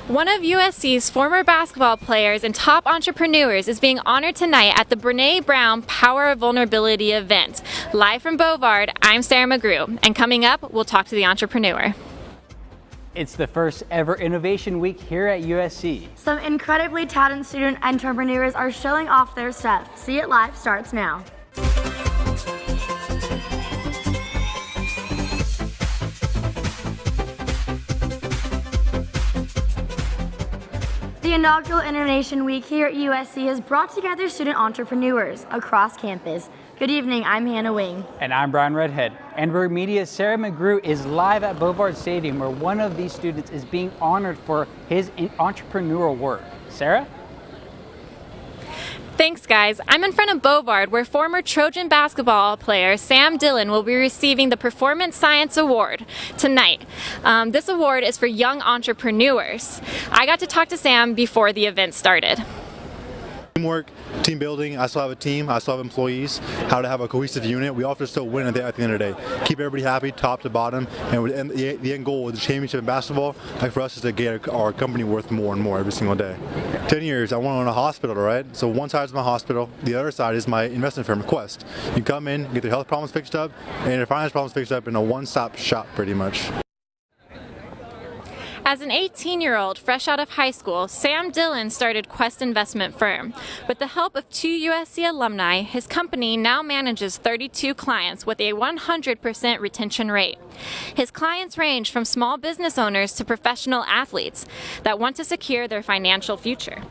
One of USC's former basketball players and top entrepreneurs is being honored tonight at the Brene Brown Power of Vulnerability event. Live from Bovard, I'm Sarah McGrew, and coming up, we'll talk to the entrepreneur. It's the first ever Innovation Week here at USC. Some incredibly talented student entrepreneurs are showing off their stuff. See It Live starts now. The inaugural Innovation Week here at USC has brought together student entrepreneurs across campus. Good evening, I'm Hannah Wing. And I'm Brian Redhead. Annenberg Media's Sarah McGrew is live at Bovard Stadium, where one of these students is being honored for his entrepreneurial work. Sarah? Thanks, guys. I'm in front of Bovard, where former Trojan basketball player Sam Dillon will be receiving the Performance Science Award tonight. This award is for young entrepreneurs. I got to talk to Sam before the event started. Teamwork, team building, I still have a team, I still have employees, how to have a cohesive unit. We often still win at the end of the day. Keep everybody happy, top to bottom, and the end goal with the championship in basketball, like for us, is to get our company worth more and more every single day. 10 years, I want to own a hospital, right? So one side is my hospital, the other side is my investment firm, Quest. You come in, get your health problems fixed up, and your finance problems fixed up in a one-stop shop pretty much. As an 18-year-old fresh out of high school, Sam Dillon started Quest Investment Firm. With the help of 2 USC alumni, his company now manages 32 clients with a 100% retention rate. His clients range from small business owners to professional athletes that want to secure their financial future.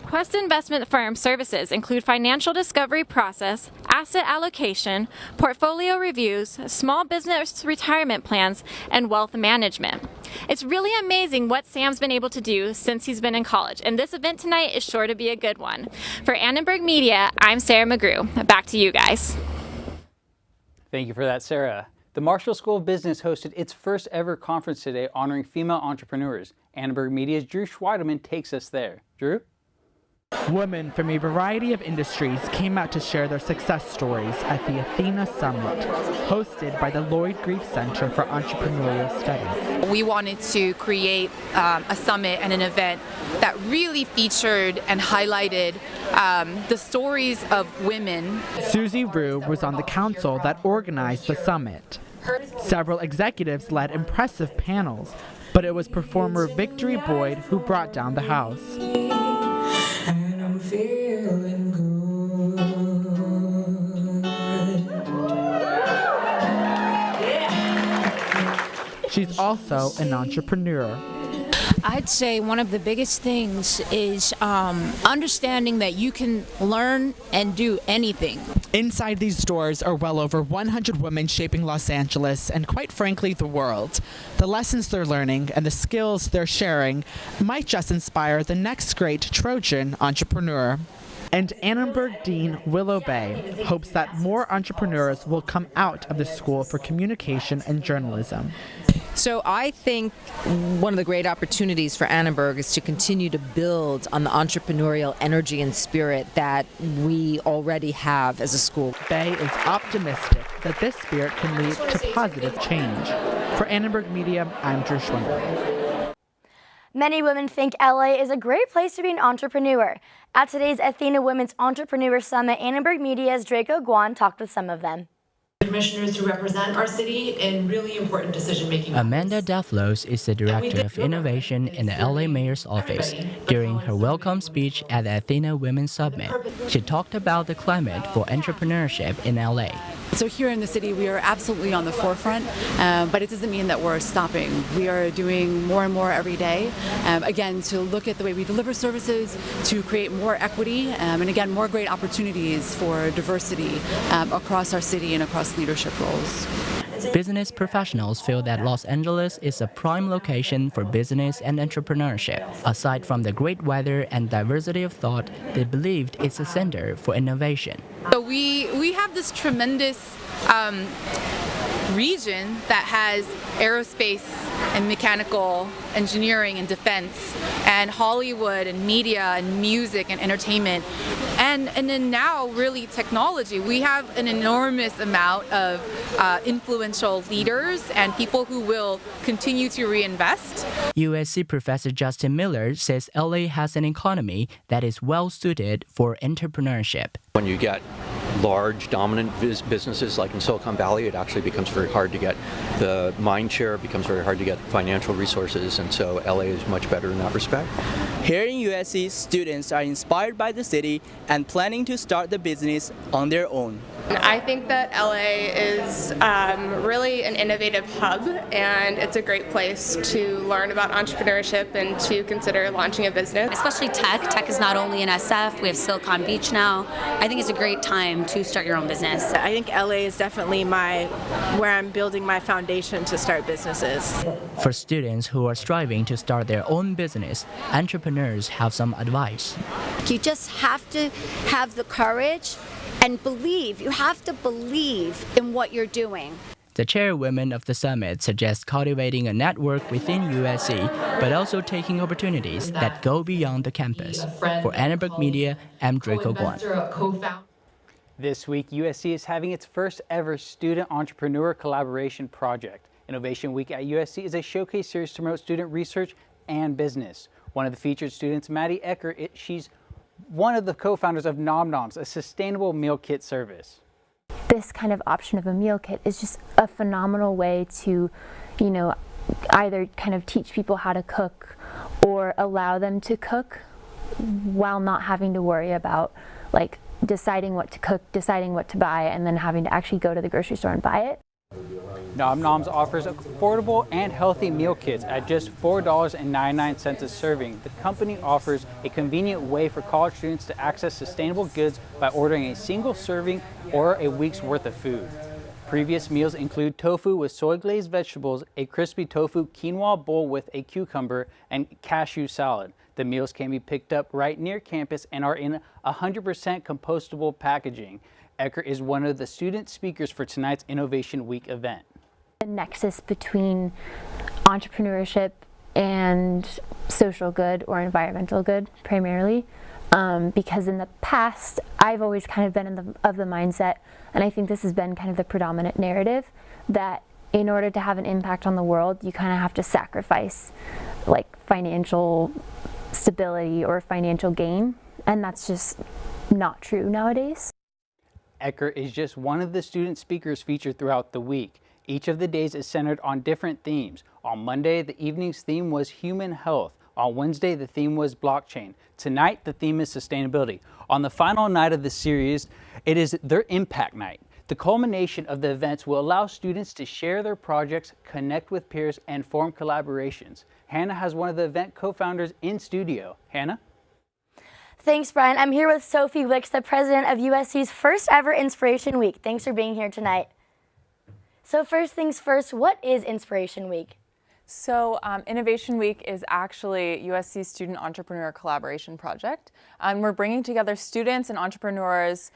Quest Investment Firm services include financial discovery process, asset allocation, portfolio reviews, small business retirement plans, and wealth management. It's really amazing what Sam's been able to do since he's been in college, and this event tonight is sure to be a good one. For Annenberg Media, I'm Sarah McGrew. Back to you guys. Thank you for that, Sarah. The Marshall School of Business hosted its first ever conference today honoring female entrepreneurs. Annenberg Media's Drew Schweidelman takes us there. Drew? Women from a variety of industries came out to share their success stories at the Athena Summit, hosted by the Lloyd Grief Center for Entrepreneurial Studies. We wanted to create a summit and an event that really featured and highlighted the stories of women. Susie Rue was on the council that organized the summit. Several executives led impressive panels, but it was performer Victory Boyd who brought down the house. Feeling good. She's also an entrepreneur. I'd say one of the biggest things is understanding that you can learn and do anything. Inside these doors are well over 100 women shaping Los Angeles and, quite frankly, the world. The lessons they're learning and the skills they're sharing might just inspire the next great Trojan entrepreneur. And Annenberg Dean Willow Bay hopes that more entrepreneurs will come out of the School for Communication and Journalism. So I think one of the great opportunities for Annenberg is to continue to build on the entrepreneurial energy and spirit that we already have as a school. Bay is optimistic that this spirit can lead to positive change. For Annenberg Media, I'm Drew Schweidelman. Many women think LA is a great place to be an entrepreneur. At today's Athena Women's Entrepreneur Summit, Annenberg Media's Draco Guan talked with some of them. Commissioners who represent our city in really important decision-making. Amanda Daflos is the Director of Innovation in the LA Mayor's Office. During her welcome speech at the Athena Women's Summit, she talked about the climate for entrepreneurship in LA. So here in the city, we are absolutely on the forefront, but it doesn't mean that we're stopping. We are doing more and more every day, again, to look at the way we deliver services, to create more equity, and again, more great opportunities for diversity across our city and across leadership roles. Business professionals feel that Los Angeles is a prime location for business and entrepreneurship. Aside from the great weather and diversity of thought, they believed it's a center for innovation. So we have this tremendous region that has aerospace and mechanical engineering and defense and Hollywood and media and music and entertainment. and then now really technology. We have an enormous amount of influential leaders and people who will continue to reinvest. USC Professor Justin Miller says LA has an economy that is well suited for entrepreneurship. When you get large, dominant businesses like in Silicon Valley, it actually becomes very hard to get the mind share, it becomes very hard to get financial resources, and so LA is much better in that respect. Here in USC, students are inspired by the city and planning to start the business on their own. I think that LA is really an innovative hub, and it's a great place to learn about entrepreneurship and to consider launching a business. Especially tech. Tech is not only in SF, we have Silicon Beach now. I think it's a great time to start your own business. I think LA is definitely where I'm building my foundation to start businesses. For students who are striving to start their own business, entrepreneurs have some advice. You just have to have the courage and believe. You have to believe in what you're doing. The chairwoman of the summit suggests cultivating a network within USC, but also taking opportunities that go beyond the campus. For Annenberg Media, I'm Draco Guan. This week, USC is having its first ever student entrepreneur collaboration project. Innovation Week at USC is a showcase series to promote student research and business. One of the featured students, Maddie Ecker, she's one of the co-founders of Nom Noms, a sustainable meal kit service. This kind of option of a meal kit is just a phenomenal way to, either kind of teach people how to cook or allow them to cook while not having to worry about deciding what to cook, deciding what to buy, and then having to actually go to the grocery store and buy it. Nom Noms offers affordable and healthy meal kits at just $4.99 a serving. The company offers a convenient way for college students to access sustainable goods by ordering a single serving or a week's worth of food. Previous meals include tofu with soy-glazed vegetables, a crispy tofu quinoa bowl with a cucumber, and cashew salad. The meals can be picked up right near campus and are in 100% compostable packaging. Ecker is one of the student speakers for tonight's Innovation Week event. The nexus between entrepreneurship and social good or environmental good primarily, because in the past I've always kind of been of the mindset, and I think this has been kind of the predominant narrative, that in order to have an impact on the world you kind of have to sacrifice financial stability or financial gain, and that's just not true nowadays. Ecker is just one of the student speakers featured throughout the week. Each of the days is centered on different themes. On Monday, the evening's theme was human health. On Wednesday, the theme was blockchain. Tonight, the theme is sustainability. On the final night of the series, it is their impact night. The culmination of the events will allow students to share their projects, connect with peers, and form collaborations. Hannah has one of the event co-founders in studio. Hannah? Thanks, Brian. I'm here with Sophie Wicks, the president of USC's first ever Inspiration Week. Thanks for being here tonight. So first things first, what is Inspiration Week? So Innovation Week is actually USC's Student Entrepreneur Collaboration Project. We're bringing together students and entrepreneurs,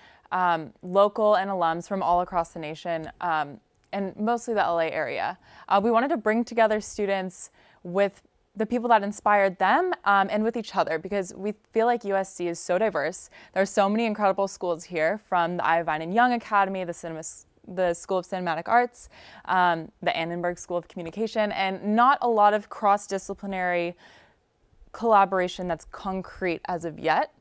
local and alums from all across the nation, and mostly the LA area. We wanted to bring together students with the people that inspired them and with each other, because we feel like USC is so diverse. There are so many incredible schools here, from the I. Vine and Young Academy, the School of Cinematic Arts, the Annenberg School of Communication, and not a lot of cross-disciplinary collaboration that's concrete as of yet.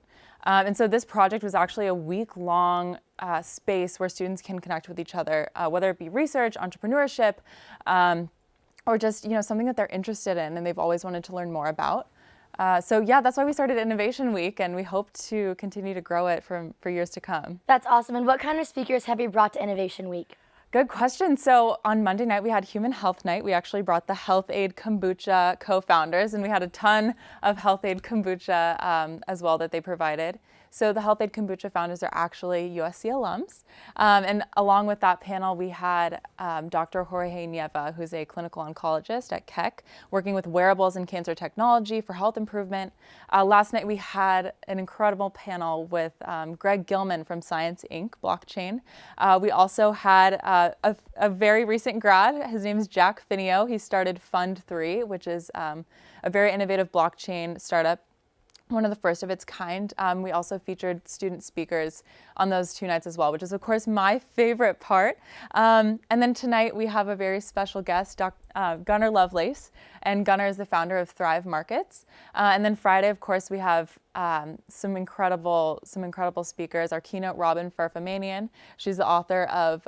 And so this project was actually a week-long space where students can connect with each other, whether it be research, entrepreneurship, or just something that they're interested in and they've always wanted to learn more about. So yeah, that's why we started Innovation Week, and we hope to continue to grow it for years to come. That's awesome. And what kind of speakers have you brought to Innovation Week? Good question. So on Monday night, we had Human Health Night. We actually brought the Health Aid Kombucha co-founders, and we had a ton of Health Aid Kombucha as well that they provided. So the Health Aid Kombucha founders are actually USC alums. And along with that panel, we had Dr. Jorge Nieva, who's a clinical oncologist at Keck, working with wearables and cancer technology for health improvement. Last night, we had an incredible panel with Greg Gilman from Science Inc., blockchain. We also had a very recent grad. His name is Jack Finio. He started Fund3, which is a very innovative blockchain startup one of the first of its kind. We also featured student speakers on those 2 nights as well, which is of course my favorite part. And then tonight we have a very special guest, Gunnar Lovelace, and Gunnar is the founder of Thrive Markets. And then Friday, of course, we have some incredible speakers. Our keynote, Robin Farfamanian. She's the author of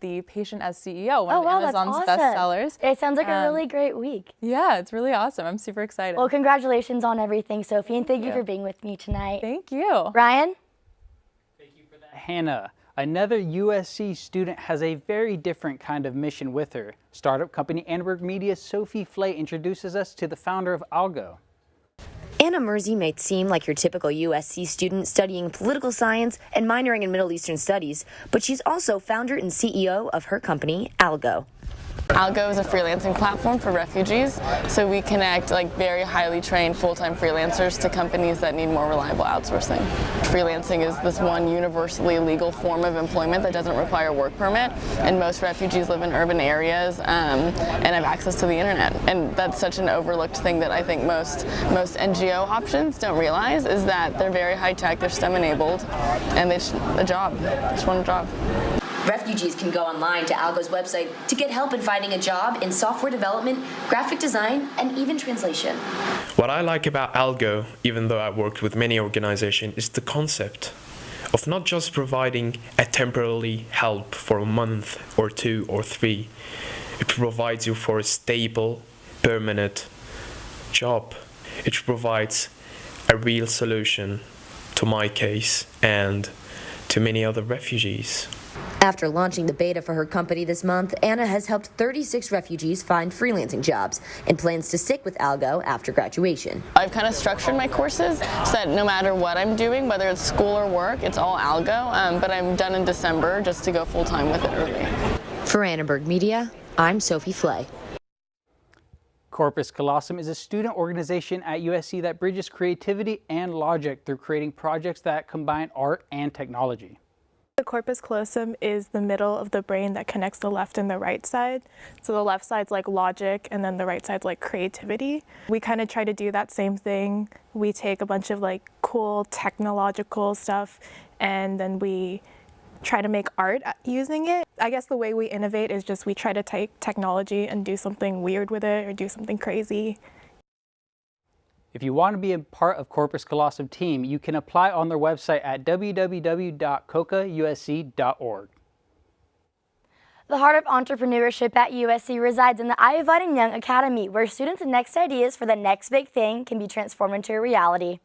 The Patient as CEO, one of Amazon's bestsellers. It sounds like a really great week. Yeah, it's really awesome. I'm super excited. Well, congratulations on everything, Sophie, and thank you for being with me tonight. Thank you. Ryan? Hannah, another USC student, has a very different kind of mission with her. Startup company Annenberg Media's Sophie Flay introduces us to the founder of Algo. Anna Mersey may seem like your typical USC student studying political science and minoring in Middle Eastern studies, but she's also founder and CEO of her company, Algo. Algo is a freelancing platform for refugees, so we connect very highly trained full-time freelancers to companies that need more reliable outsourcing. Freelancing is this one universally legal form of employment that doesn't require a work permit, and most refugees live in urban areas and have access to the internet. And that's such an overlooked thing that I think most NGO options don't realize, is that they're very high-tech, they're STEM-enabled, and they just want a job. Refugees can go online to Algo's website to get help in finding a job in software development, graphic design, and even translation. What I like about Algo, even though I've worked with many organizations, is the concept of not just providing a temporary help for a month or 2 or 3. It provides you for a stable, permanent job. It provides a real solution to my case and to many other refugees. After launching the beta for her company this month, Anna has helped 36 refugees find freelancing jobs and plans to stick with Algo after graduation. I've kind of structured my courses so that no matter what I'm doing, whether it's school or work, it's all Algo, but I'm done in December just to go full-time with it early. For Annenberg Media, I'm Sophie Flay. Corpus Colossum is a student organization at USC that bridges creativity and logic through creating projects that combine art and technology. The corpus callosum is the middle of the brain that connects the left and the right side. So the left side's like logic, and then the right side's like creativity. We kind of try to do that same thing. We take a bunch of cool technological stuff, and then we try to make art using it. I guess the way we innovate is just we try to take technology and do something weird with it or do something crazy. If you want to be a part of Corpus Colossum team, you can apply on their website at www.cocausc.org. The heart of entrepreneurship at USC resides in the Iovine Young Academy, where students' next ideas for the next big thing can be transformed into a reality.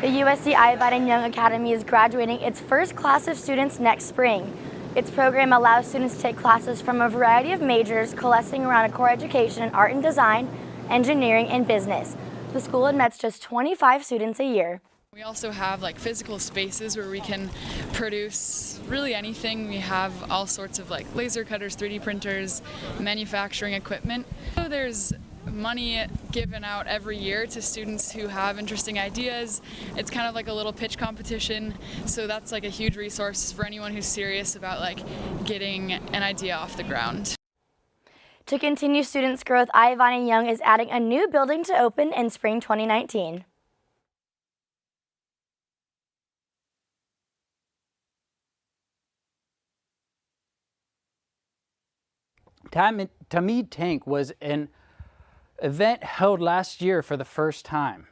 The USC Iovine Young Academy is graduating its first class of students next spring. Its program allows students to take classes from a variety of majors, coalescing around a core education in art and design, engineering, and business. The school admits just 25 students a year. We also have physical spaces where we can produce really anything. We have all sorts of laser cutters, 3D printers, manufacturing equipment. So there's money given out every year to students who have interesting ideas. It's kind of like a little pitch competition, so that's a huge resource for anyone who's serious about getting an idea off the ground. To continue students' growth, Iovine Young is adding a new building to open in spring 2019. Tamid Tank was an event held last year for the first time.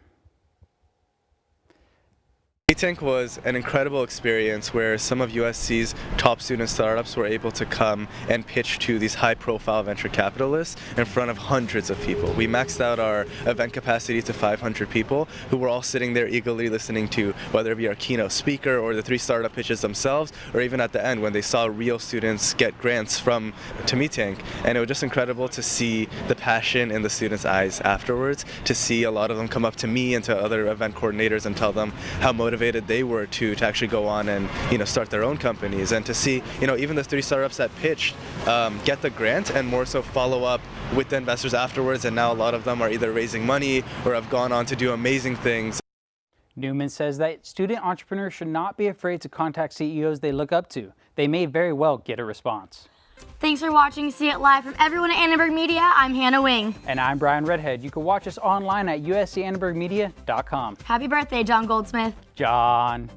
Tank was an incredible experience where some of USC's top student startups were able to come and pitch to these high-profile venture capitalists in front of hundreds of people. We maxed out our event capacity to 500 people who were all sitting there eagerly listening to whether it be our keynote speaker or the 3 startup pitches themselves, or even at the end when they saw real students get grants from Tank. And it was just incredible to see the passion in the students' eyes afterwards, to see a lot of them come up to me and to other event coordinators and tell them how motivated they were to actually go on and start their own companies, and to see even the 3 startups that pitched get the grant and more so follow up with the investors afterwards, and now a lot of them are either raising money or have gone on to do amazing things. Newman says that student entrepreneurs should not be afraid to contact CEOs they look up to. They may very well get a response. Thanks for watching See It Live. From everyone at Annenberg Media, I'm Hannah Wing. And I'm Brian Redhead. You can watch us online at uscannenbergmedia.com. Happy birthday, John Goldsmith. John.